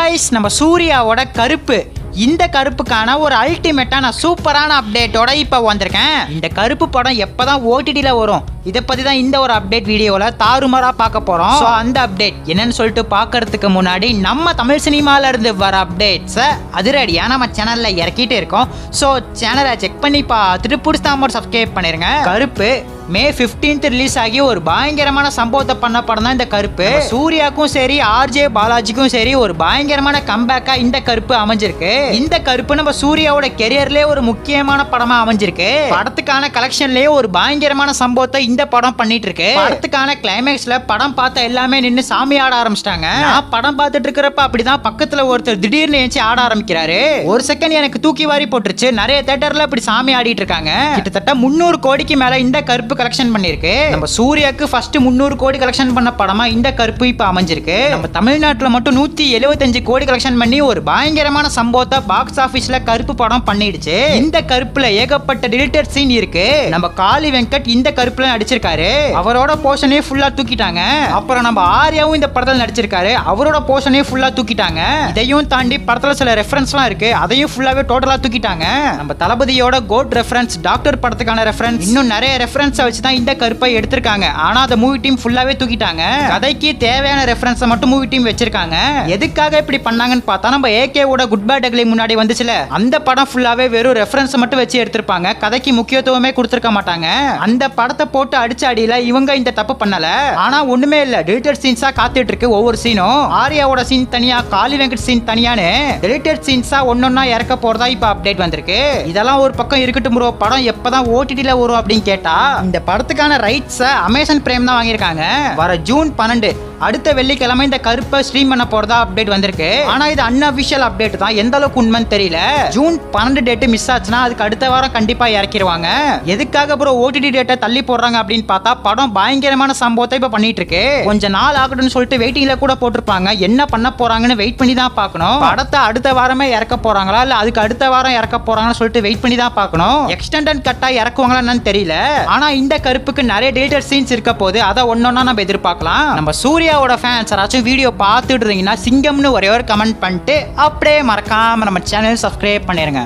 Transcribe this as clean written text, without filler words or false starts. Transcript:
Guys நம்ம சூர்யாவோட கருப்பு இந்த கருப்புக்கான ஒரு அல்டிமேட்டான சூப்பரான அப்டேட்டோட இப்போ வந்திருக்கேன். இந்த கருப்பு படம் எப்பதான் ஓடிடில வரும் இதை பத்தி தான் இந்த ஒரு அப்டேட் வீடியோல தாறுமாறா பார்க்க போறோம். ஸோ அந்த அப்டேட் என்னன்னு சொல்லிட்டு பார்க்கறதுக்கு முன்னாடி நம்ம தமிழ் சினிமால இருந்து வர அப்டேட்ஸை அதிரடியா நம்ம சேனல்ல இறக்கிட்டு இருக்கோம். ஸோ சேனலை செக் பண்ணி பார்த்துட்டு பிடிச்சா மட்டும் சப்ஸ்கிரைப் பண்ணிருங்க. கருப்பு மே 15th ரிலீஸ் ஆகி ஒரு பயங்கரமான சம்பவத்தை பண்ண படம் தான் இந்த கருப்பு. சூர்யாக்கும் சரி ஆர்ஜே பாலாஜிக்கும் சரி ஒரு பயங்கரமான கம்பேக்கா இந்த கருப்பு அமைஞ்சிருக்கு. இந்த கருப்பு நம்ம சூர்யாவோட கெரியர்லயே ஒரு முக்கியமான படமா அமைஞ்சிருக்கு. படத்துக்கான கலெக்ஷன்லயே ஒரு பயங்கரமான சம்பவத்தை இந்த படம் பண்ணிட்டு இருக்கு. படத்துக்கான கிளைமேக்ஸ்ல படம் பார்த்த எல்லாமே நின்று சாமி ஆட ஆரம்பிச்சிட்டாங்க. நான் படம் பார்த்துட்டு இருக்கிறப்ப அப்படிதான் பக்கத்துல ஒருத்தர் திடீர்னு ஏஞ்சி ஆட ஆரம்பிக்கிறாரு. ஒரு செகண்ட் எனக்கு தூக்கி வாரி போட்டுருச்சு. நிறைய தியேட்டர்ல இப்படி சாமி ஆடிட்டு இருக்காங்க. கிட்டத்தட்ட 300 கோடிக்கு மேல இந்த கருப்பு கலெக்ஷன் பண்ணிருக்கு. நம்ம சூர்யாக்கு ஃபர்ஸ்ட் 300 கோடி கலெக்ஷன் பண்ண படமா இந்த கருப்பு இப்ப அமைஞ்சிருக்கு. நம்ம தமிழ்நாட்டுல மட்டும் 175 கோடி கலெக்ஷன் பண்ணி ஒரு பயங்கரமான சம்பவத்தை பாக்ஸ் ஆபீஸ்ல கருப்பு படம் பண்ணிடுச்சு. இந்த கருப்புல ஏகப்பட்ட டிலிட்டட் சீன் இருக்கு. நம்ம காளி வெங்கட் இந்த கருப்புல நடிச்சிருக்காரு. அவரோட போர்ஷனே ஃபுல்லா தூக்கிட்டாங்க. அப்புறம் நம்ம ஆர்யாவும் இந்த படத்துல நடிச்சிருக்காரு. அவரோட போர்ஷனே ஃபுல்லா தூக்கிட்டாங்க. இதையும் தாண்டி படத்துல சில ரெஃபரன்ஸ்லாம் இருக்கு. அதையும் ஃபுல்லாவே டோட்டலா தூக்கிட்டாங்க. நம்ம தளபதியோட கோட் ரெஃபரன்ஸ், டாக்டர் படத்துக்கான ரெஃபரன்ஸ், இன்னும் நிறைய ரெஃபரன்ஸ் வச்சு தான் இந்த கருப்பை எடுத்திருக்காங்க. ஆனா அந்த மூவி டீம் ஃபுல்லாவே தூக்கிட்டாங்க. கதைக்கு தேவையான ரெஃபரன்ஸ் மட்டும் மூவி டீம் வச்சிருக்காங்க. எதுக்காக இப்படி பண்ணாங்கன்னு பார்த்தா நம்ம ஏகேவோட குட் பேட் அக்லி முன்னாடி வந்துச்சுல அந்த படம் ஃபுல்லாவே வெறும் ரெஃபரன்ஸ் மட்டும் வச்சு எடுத்திருப்பாங்க. கதைக்கு முக்கியத்துவமே கொடுத்திருக்க மாட்டாங்க. அந்த படத்தை போட்டு அடிச்ச அடியில இவங்க இந்த தப்பு பண்ணல. ஆனா ஒண்ணுமே இல்ல, டிலிட்டட் சீன்ஸா காத்துட்டு இருக்கு. ஒவ்வொரு சீனும் ஆர்யாவோட சீன் தனியா, காளி வெங்கட் சீன் தனியானு டிலிட்டட் சீன்ஸா ஒன்னொன்னா இறக்க போறதா இப்ப அப்டேட் வந்திருக்கு. இதெல்லாம் ஒரு பக்கம் இருக்கட்டும் ப்ரோ, படம் எப்பதான் ஓடிடில வரும் அப்படின்னு கேட்டா இந்த படத்துக்கான ரைட்ஸ் அமேசான் பிரைம் தான் வாங்கியிருக்காங்க. வர ஜூன் 12 அடுத்த வெள்ளிக்கிழமை இந்த கருப்பை ஸ்ட்ரீம் பண்ண போறதா அப்டேட் வந்திருக்கு. ஆனா இது அன்அபிஷியல் அப்டேட் தான், எந்த அளவுக்கு உண்மைன்னு தெரியல. ஜூன் 12 டேட் மிஸ் ஆச்சுன்னா அதுக்கு அடுத்த வாரம் கண்டிப்பா இறக்கிடுவாங்க. எதுக்காக ப்ரோ ஓடிடி டேட்டை தள்ளி போடுறாங்க அப்படின்னு பார்த்தா படம் பயங்கரமான சம்பவத்தை இப்ப பண்ணிட்டு இருக்கு. கொஞ்ச நாள் ஆகட்டும்னு சொல்லிட்டு வெயிட்டிங்ல கூட போட்டிருப்பாங்க. என்ன பண்ண போறாங்கன்னு வெயிட் பண்ணி தான் பார்க்கணும். படத்தை அடுத்த வாரமே இறக்க போறாங்களா இல்ல அதுக்கு அடுத்த வாரம் இறக்க போறாங்கன்னு சொல்லிட்டு வெயிட் பண்ணி தான் பார்க்கணும். எக்ஸ்டெண்டட் கட்டா இறக்குவாங்களா என்னன்னு தெரியல. ஆனா இந்த கருப்புக்கு நிறைய டிலிட்டட் சீன்ஸ் இருக்க போது அதை ஒன்னொன்னா நம்ம எதிர்பார்க்கலாம். நம்ம சூர்யாவோட ஃபேன்ஸ் யாராச்சும் வீடியோ பார்த்துட்டு இருந்தீங்கன்னா சிங்கம்னு ஒரே ஒரு கமெண்ட் பண்ணிட்டு அப்படியே மறக்காம நம்ம சேனல் சப்ஸ்கிரைப் பண்ணிருங்க.